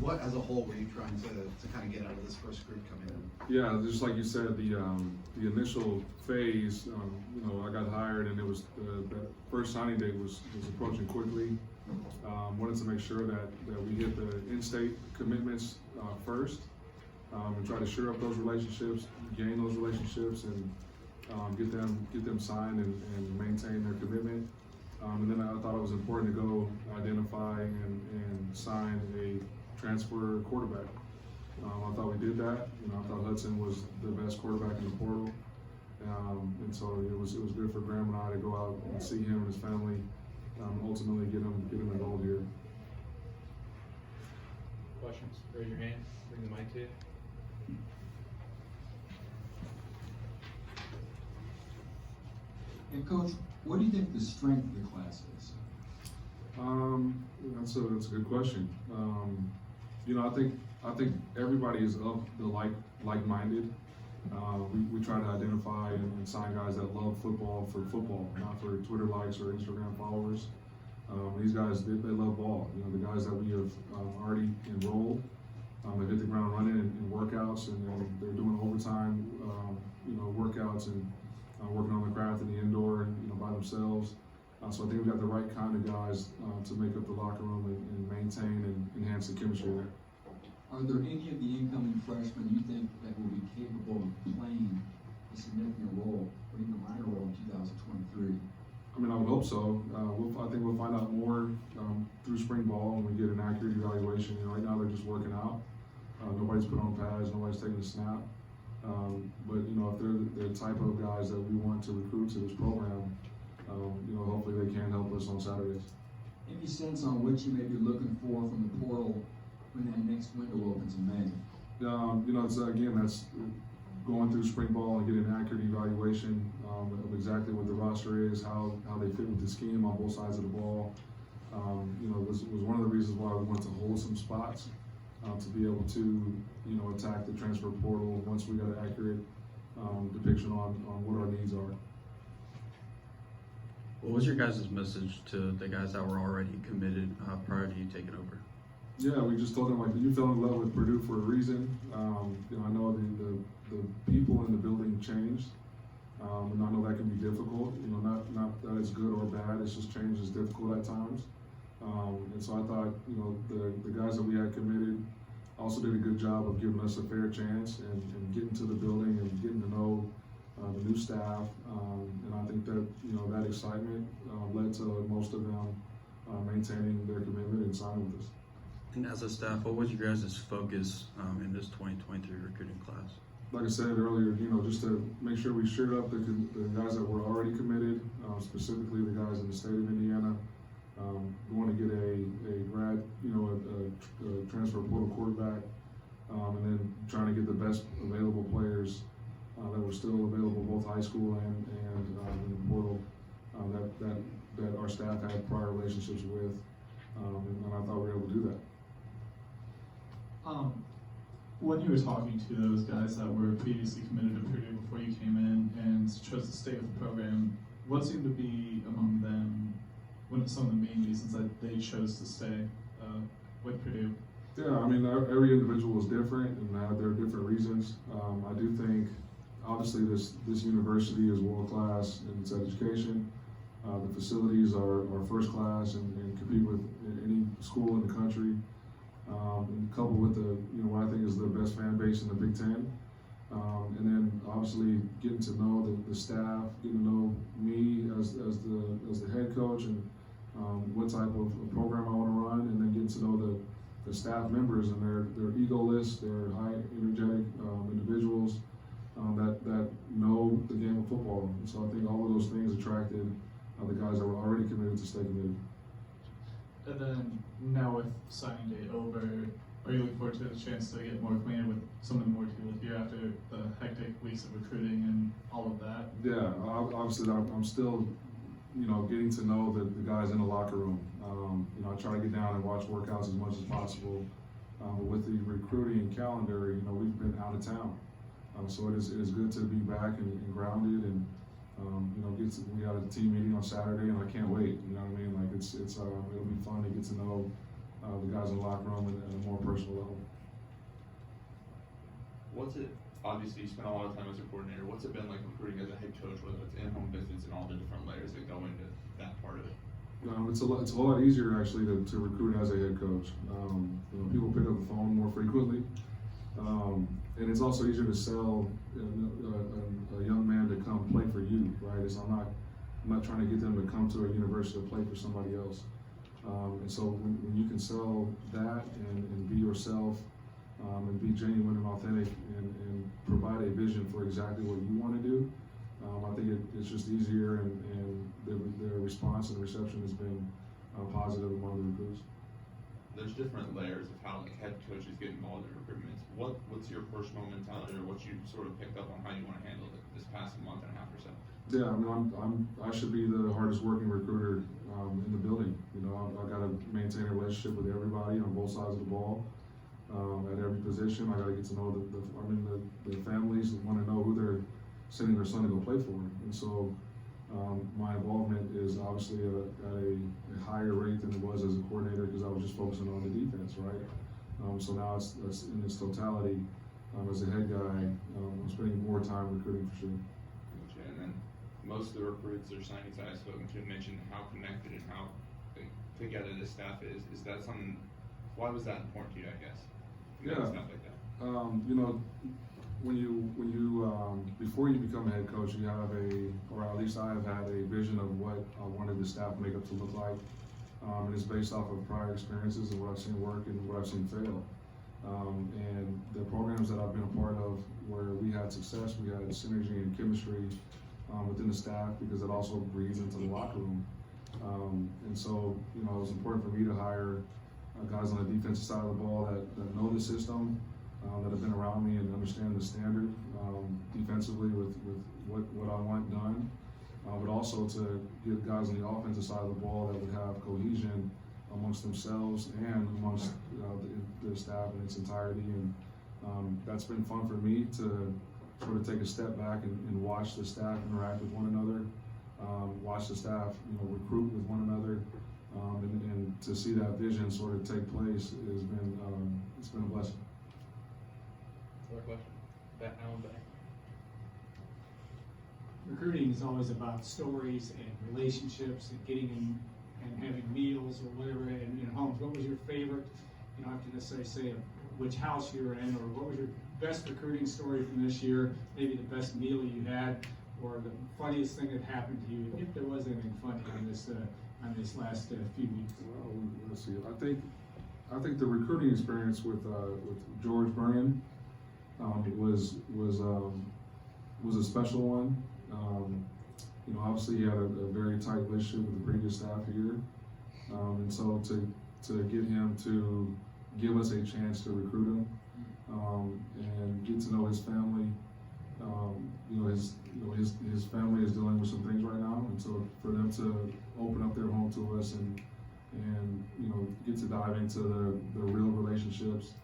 What, as a whole, were you trying to kind of get out of this first group coming in? Yeah, just like you said, the initial phase, I got hired, and it was the first signing date was approaching quickly. Wanted to make sure that we hit the in-state commitments first, and try to shore up those relationships, gain those relationships, and get them signed and maintain their commitment. And then I thought it was important to go identify and sign a transfer quarterback. I thought we did that. I thought Hudson was the best quarterback in the portal, and so it was good for Graham and I to go out and see him and his family, ultimately get him enrolled here. Questions? Raise your hand. Bring the mic to you. And Coach, what do you think the strength of the class is? That's a good question. I think everybody is of the like-minded. We try to identify and sign guys that love football for football, not for Twitter likes or Instagram followers. These guys, they love ball. The guys that we have already enrolled, they hit the ground running in workouts, and they're doing overtime, workouts and working on the craft in the indoor and by themselves. So I think we've got the right kind of guys to make up the locker room and maintain and enhance the chemistry there. Are there any of the incoming freshmen you think that will be capable of playing a significant role, or even a minor role in 2023? I would hope so. I think we'll find out more through spring ball when we get an accurate evaluation. Right now they're just working out. Nobody's put on pads, nobody's taking a snap. But if they're the type of guys that we want to recruit to this program, hopefully they can help us on Saturdays. Any sense on what you may be looking for from the portal when that next window opens in May? That's going through spring ball and getting an accurate evaluation of exactly what the roster is, how they fit with the scheme on both sides of the ball. Was one of the reasons why we wanted to hold some spots to be able to attack the transfer portal once we got an accurate depiction on what our needs are. What was your guys' message to the guys that were already committed prior to you taking over? Yeah, we just told them, you fell in love with Purdue for a reason. I know the people in the building changed, and I know that can be difficult. Not that it's good or bad. It's just change is difficult at times. And so I thought, the guys that we had committed also did a good job of giving us a fair chance and getting to the building and getting to know the new staff. And I think that that excitement led to most of them maintaining their commitment and signing with us. And as a staff, what was your guys' focus in this 2023 recruiting class? Like I said earlier, just to make sure we shored up the guys that were already committed, specifically the guys in the state of Indiana. We want to get a grad, a transfer portal quarterback, and then trying to get the best available players that were still available, both high school and in the portal, that our staff had prior relationships with, and I thought we were able to do that. When you were talking to those guys that were previously committed to Purdue before you came in and chose to stay with the program, what seemed to be among them some of the main reasons that they chose to stay with Purdue? Yeah, every individual was different and had their different reasons. I do think, obviously, this university is world class in its education. The facilities are first class and compete with any school in the country. And coupled with what I think is the best fan base in the Big Ten. And then obviously getting to know the staff, getting to know me as the head coach and what type of program I want to run, and then getting to know the staff members and their egoless, their high energetic individuals that know the game of football. And so I think all of those things attracted the guys that were already committed to stay committed. And then now with signing day over, are you looking forward to the chance to get more acquainted with some of the more people here after the hectic weeks of recruiting and all of that? Yeah, obviously I'm still, getting to know the guys in the locker room. I try to get down and watch workouts as much as possible. But with the recruiting calendar, we've been out of town. So it is good to be back and grounded and we got a team meeting on Saturday, and I can't wait. It'll be fun to get to know the guys in the locker room in a more personal personal level. What's it, obviously you spent a lot of time as a coordinator, what's it been like recruiting as a head coach, whether it's in-home visits and all the different layers that go into that part of it? It's a whole lot easier actually to recruit as a head coach. People pick up the phone more frequently, and it's also easier to sell a young man to come play for you, right? I'm not trying to get them to come to a university to play for somebody else. And so when you can sell that and be yourself, and be genuine and authentic and provide a vision for exactly what you want to do, I think it's just easier, and their response and reception has been positive among the recruits. There's different layers of how like head coaches get involved in recruitments. What's your personal mentality, or what you sort of picked up on how you want to handle it this past month and a half or so? Yeah, I mean, I should be the hardest working recruiter in the building. I got to maintain a relationship with everybody on both sides of the ball. At every position, I got to get to know the families that want to know who they're sending their son to go play for. And so my involvement is obviously at a higher rate than it was as a coordinator, because I was just focusing on the defense, right? So now it's in its totality. As a head guy, I'm spending more time recruiting for sure. Gotcha. And then most of the recruits or signings that I've spoken to mentioned how connected and how together the staff is. Is that something? Why was that important to you, I guess? Yeah. Stuff like that. When you before you become a head coach, you have or at least I have had a vision of what I wanted the staff makeup to look like, and it's based off of prior experiences and what I've seen work and what I've seen fail. And the programs that I've been a part of where we had success, we had synergy and chemistry within the staff, because it also breeds into the locker room. And so, it was important for me to hire guys on the defensive side of the ball that know the system, that have been around me and understand the standard defensively with what I want done, but also to get guys on the offensive side of the ball that would have cohesion amongst themselves and amongst the staff in its entirety. And that's been fun for me to sort of take a step back and watch the staff interact with one another, watch the staff recruit with one another, and to see that vision sort of take place has been it's been a blessing. Other question? Alan back. Recruiting is always about stories and relationships and getting in and having meals or whatever in homes. What was your favorite? You don't have to necessarily say which house you were in, or what was your best recruiting story from this year? Maybe the best meal you had, or the funniest thing that happened to you, if there was anything funny on this last few weeks. Well, let's see. I think the recruiting experience with George Vernon was a special one. Obviously he had a very tight relationship with the previous staff here, and so to get him to give us a chance to recruit him and get to know his family. His family is dealing with some things right now, and so for them to open up their home to us and get to dive into the real relationships,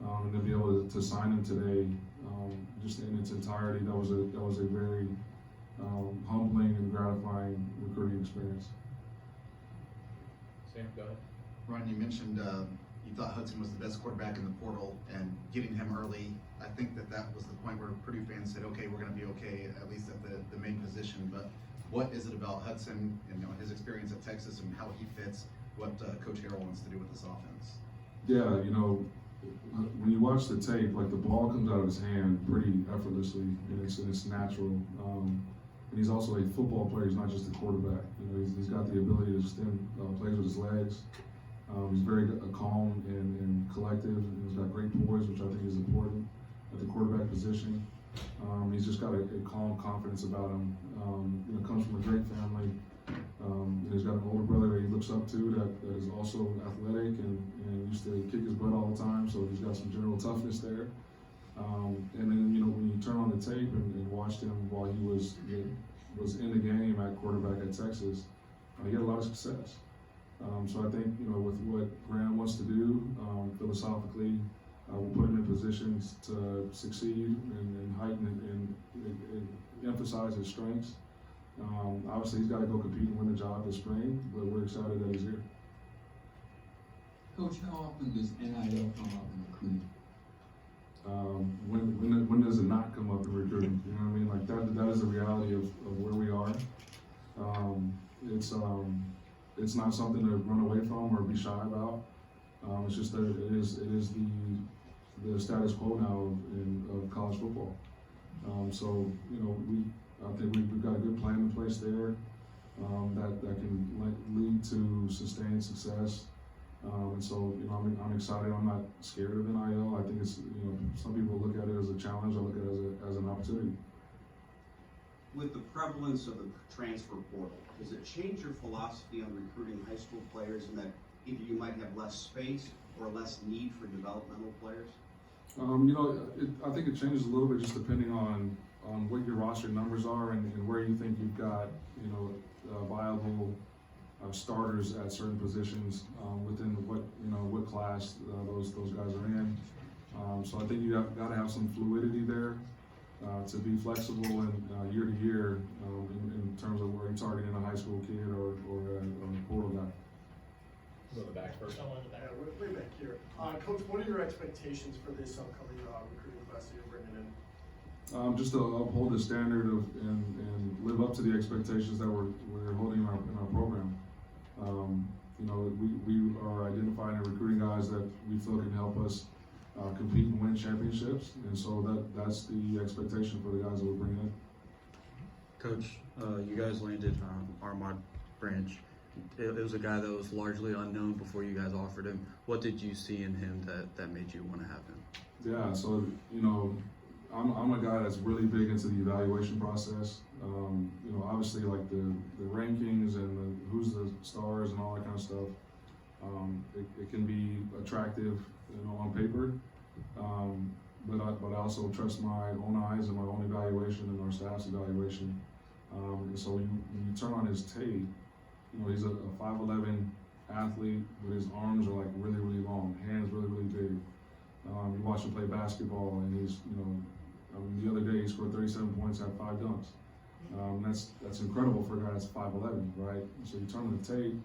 and to be able to sign him today, just in its entirety, that was a very humbling and gratifying recruiting experience. Sam, go ahead. Ron, you mentioned you thought Hudson was the best quarterback in the portal, and getting him early, I think that was the point where Purdue fans said, okay, we're going to be okay, at least at the main position. But what is it about Hudson and his experience at Texas and how he fits what Coach Harrell wants to do with this offense? Yeah, when you watch the tape, like the ball comes out of his hand pretty effortlessly, and it's natural. And he's also a football player. He's not just a quarterback. He's got the ability to extend plays with his legs. He's very calm and collective, and he's got great poise, which I think is important at the quarterback position. He's just got a calm confidence about him. Comes from a great family. He's got an older brother that he looks up to that is also athletic and used to kick his butt all the time, so he's got some general toughness there. And then when you turn on the tape and watched him while he was in the game at quarterback at Texas, he had a lot of success. So I think with what Graham wants to do philosophically, we'll put him in positions to succeed and heighten and emphasize his strengths. Obviously, he's got to go compete and win the job this spring, but we're excited that he's here. Coach, how often does NIL come up in it's not something to run away from or be shy about. It's just that it is the status quo now of college football. So I think we've got a good plan in place there that can lead to sustained success. And so I'm excited. I'm not scared of NIL. I think it's some people look at it as a challenge. I look at it as an opportunity. With the prevalence of the transfer portal, does it change your philosophy on recruiting high school players in that either you might have less space or less need for developmental players? I think it changes a little bit just depending on what your roster numbers are and where you think you've got viable starters at certain positions within what class those guys are in. So I think you got to have some fluidity there to be flexible and year to year in terms of where you're targeting a high school kid or a portal guy. Go in the back first. Yeah, way back here. Coach, what are your expectations for this upcoming recruiting class that you're bringing in? Just to uphold the standard and live up to the expectations that we're holding in our program. We are identifying and recruiting guys that we feel can help us compete and win championships, and so that's the expectation for the guys that we're bringing in. Coach, you guys landed Armand Branch. It was a guy that was largely unknown before you guys offered him. What did you see in him that made you want to have him? Yeah, so I'm a guy that's really big into the evaluation process. Obviously like the rankings and who's the stars and all that kind of stuff. It can be attractive, on paper. But I also trust my own eyes and my own evaluation and our staff's evaluation. And so when you turn on his tape, he's a 5'11" athlete, but his arms are like really, really long, hands really, really big. You watch him play basketball, and he's, the other day he scored 37 points, had 5 dunks. That's incredible for a guy that's 5'11", right? So you turn on the tape,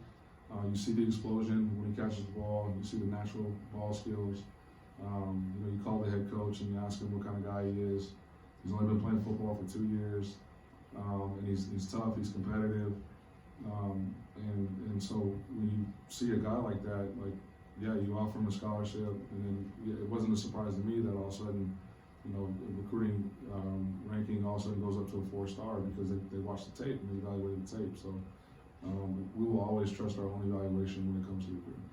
you see the explosion when he catches the ball, you see the natural ball skills. You call the head coach and you ask him what kind of guy he is. He's only been playing football for 2 years, and he's tough, he's competitive. And so when you see a guy like that, you offer him a scholarship, and then it wasn't a surprise to me that all of a sudden, recruiting ranking all of a sudden goes up to a 4-star because they watched the tape and they evaluated the tape. So we will always trust our own evaluation when it comes to recruiting.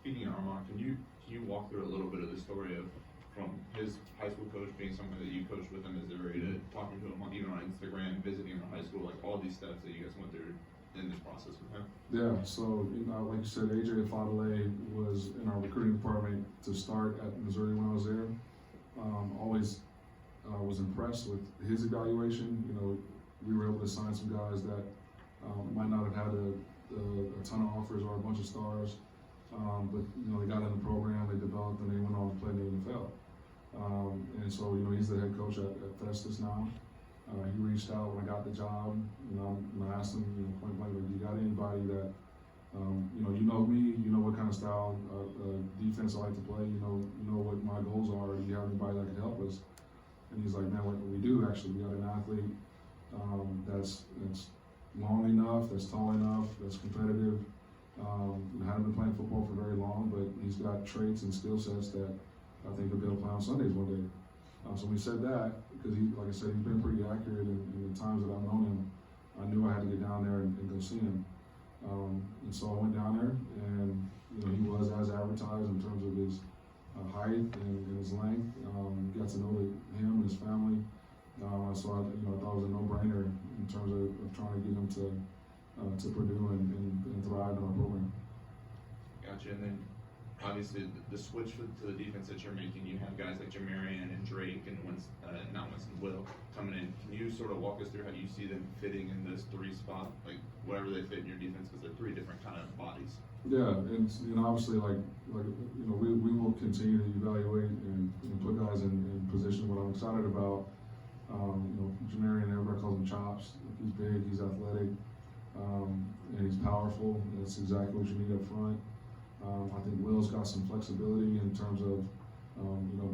Speaking of Armand, can you walk through a little bit of the story of from his high school coach being someone that you coached with in Missouri to talking to him even on Instagram, visiting him in high school, like all these steps that you guys went through in this process with him? Yeah, so like you said, AJ Fadele was in our recruiting department to start at Missouri when I was there. Always was impressed with his evaluation. We were able to sign some guys that might not have had a ton of offers or a bunch of stars, but they got in the program, they developed, and they went on to play in the NFL. And so he's the head coach at Festus now. He reached out when I got the job, and I asked him, point blank, you got anybody that, you know me, you know what kind of style defense I like to play, you know what my goals are, do you have anybody that can help us? And he's like, man, we do actually. We got an athlete that's long enough, that's tall enough, that's competitive. Hadn't been playing football for very long, but he's got traits and skill sets that I think he'll be able to play on Sundays one day. So we said that because like I said, he's been pretty accurate in the times that I've known him. I knew I had to get down there and go see him. And so I went down there, and he was as advertised in terms of his height and his length. Got to know him and his family. So I thought it was a no-brainer in terms of trying to get him to Purdue and thrive in our program. Gotcha. And then obviously the switch to the defense that you're making, you have guys like Jamarion and Drake and Will coming in. Can you sort of walk us through how you see them fitting in this 3 spot, like wherever they fit in your defense, because they're 3 different kind of bodies? Yeah, and obviously we will continue to evaluate and put guys in position. What I'm excited about, Jamarion, everybody calls him Chops. He's big, he's athletic, and he's powerful. That's exactly what you need up front. I think Will's got some flexibility in terms of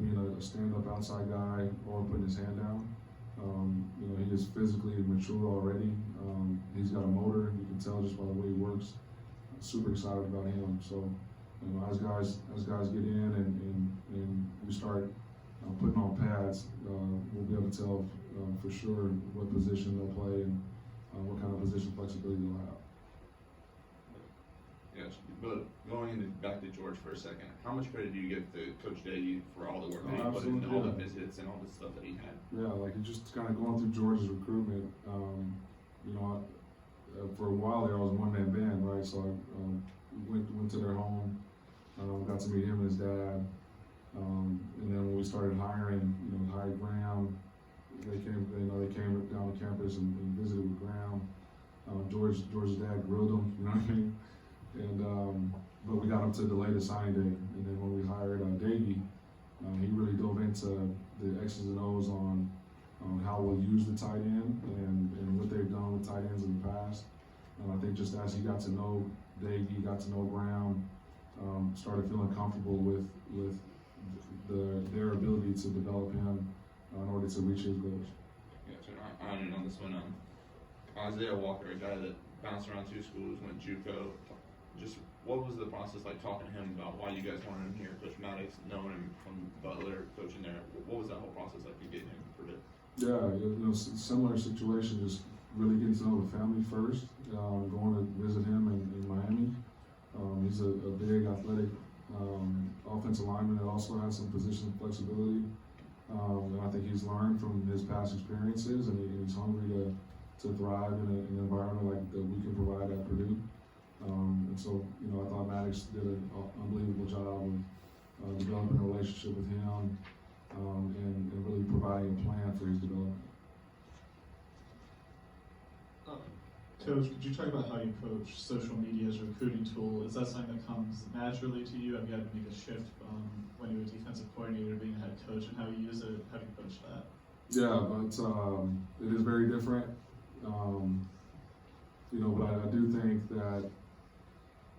being a stand-up outside guy or putting his hand down. You know, he is physically mature already. He's got a motor. You can tell just by the way he works. Super excited about him. So, you know, as guys get in and we start putting on pads, we'll be able to tell for sure what position they'll play and what kind of position flexibility they'll have. Yes, but back to George for a second, how much credit do you give to Coach Day for all the work that he put into all the visits and all the stuff that he had? Yeah, like just kind of going through George's recruitment. You know, for a while there, I was a one-man band, right? So I went to their home, got to meet him and his dad, and then when we started hiring, you know, hired Graham. They came down to campus and visited with Graham. George's dad grilled him, you know what I mean? And but we got him to delay the signing date, and then when we hired Davey, he really dove into the X's and O's on how we'll use the tight end and what they've done with tight ends in the past. And I think just as he got to know Davey, got to know Graham, started feeling comfortable with their ability to develop him in order to reach his goals. Yeah, so I don't know this one. Isaiah Walker, a guy that bounced around 2 schools, went JUCO. Just what was the process like talking to him about why you guys wanted him here? Coach Maddox, knowing him from Butler, coaching there. What was that whole process like to get him to Purdue? Yeah, you know, similar situation. Just really getting to know the family first. Going to visit him in Miami. He's a big, athletic offensive lineman that also has some position flexibility. And I think he's learned from his past experiences, and he's hungry to thrive in an environment like that we can provide at Purdue. And so, you know, I thought Maddox did an unbelievable job of developing a relationship with him and really providing a plan for his development. Coach, could you talk about how you approach social media as a recruiting tool? Is that something that comes naturally to you? Have you had to make a shift when you were a defensive coordinator being a head coach, and how you use it? How do you approach that? Yeah, but it is very different. You know, but I do think that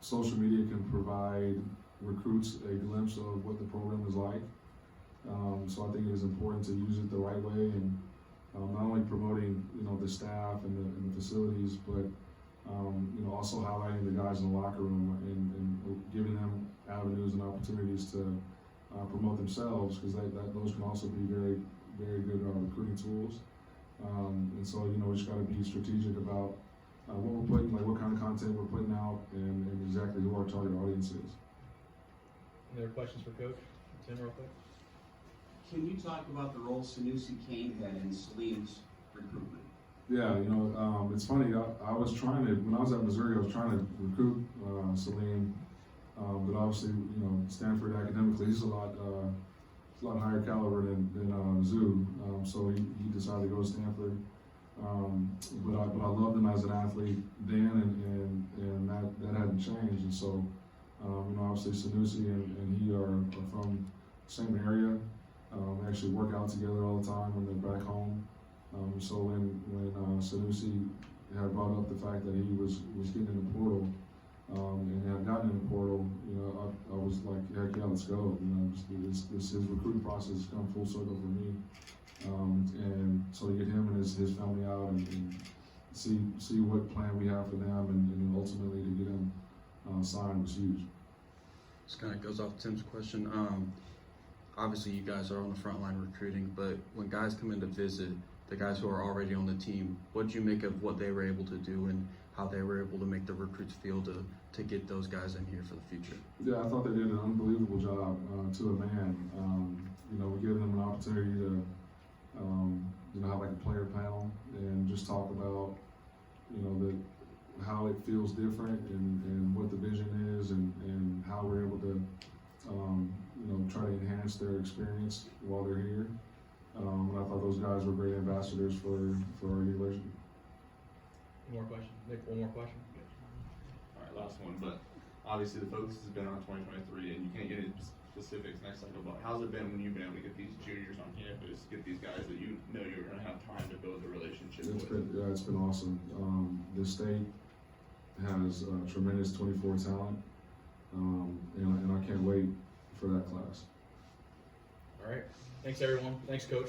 social media can provide recruits a glimpse of what the program is like. So I think it is important to use it the right way and not only promoting, you know, the staff and the facilities, but you know, also highlighting the guys in the locker room and giving them avenues and opportunities to promote themselves, because those can also be very, very good recruiting tools. And so, you know, we just got to be strategic about what we're putting, like what kind of content we're putting out, and exactly who our target audience is. Any other questions for Coach? Tim, real quick. Can you talk about the role Siduci Kane had in Salim's recruitment? Yeah, you know, it's funny. I was trying to, when I was at Missouri, I was trying to recruit Salim, but obviously, you know, Stanford academically, he's a lot higher caliber than Mizzou. So he decided to go to Stanford. But I loved him as an athlete then, and that hadn't changed. And so, you know, obviously Siduci and he are from the same area. They actually work out together all the time when they're back home. So when Siduci had brought up the fact that he was getting in the portal and had gotten in the portal, you know, I was like, heck yeah, let's go. You know, his recruiting process has come full circle for me. And so to get him and his family out and see what plan we have for them and then ultimately to get him signed was huge. This kind of goes off Tim's question. Obviously, you guys are on the front line recruiting, but when guys come in to visit, the guys who are already on the team, what did you make of what they were able to do and how they were able to make the recruits feel to get those guys in here for the future? Yeah, I thought they did an unbelievable job to a man. You know, we gave them an opportunity to, you know, have like a player panel and just talk about, you know, how it feels different and what the vision is and how we're able to, you know, try to enhance their experience while they're here. And I thought those guys were great ambassadors for our university. One more question. Nick, one more question. All right, last one. But obviously the focus has been on 2023, and you can't get into specifics next cycle. But how's it been when you've been able to get these juniors on campus, get these guys that you know you're going to have time to build a relationship with? It's been awesome. The state has tremendous 24 talent, and I can't wait for that class. All right. Thanks, everyone. Thanks, Coach.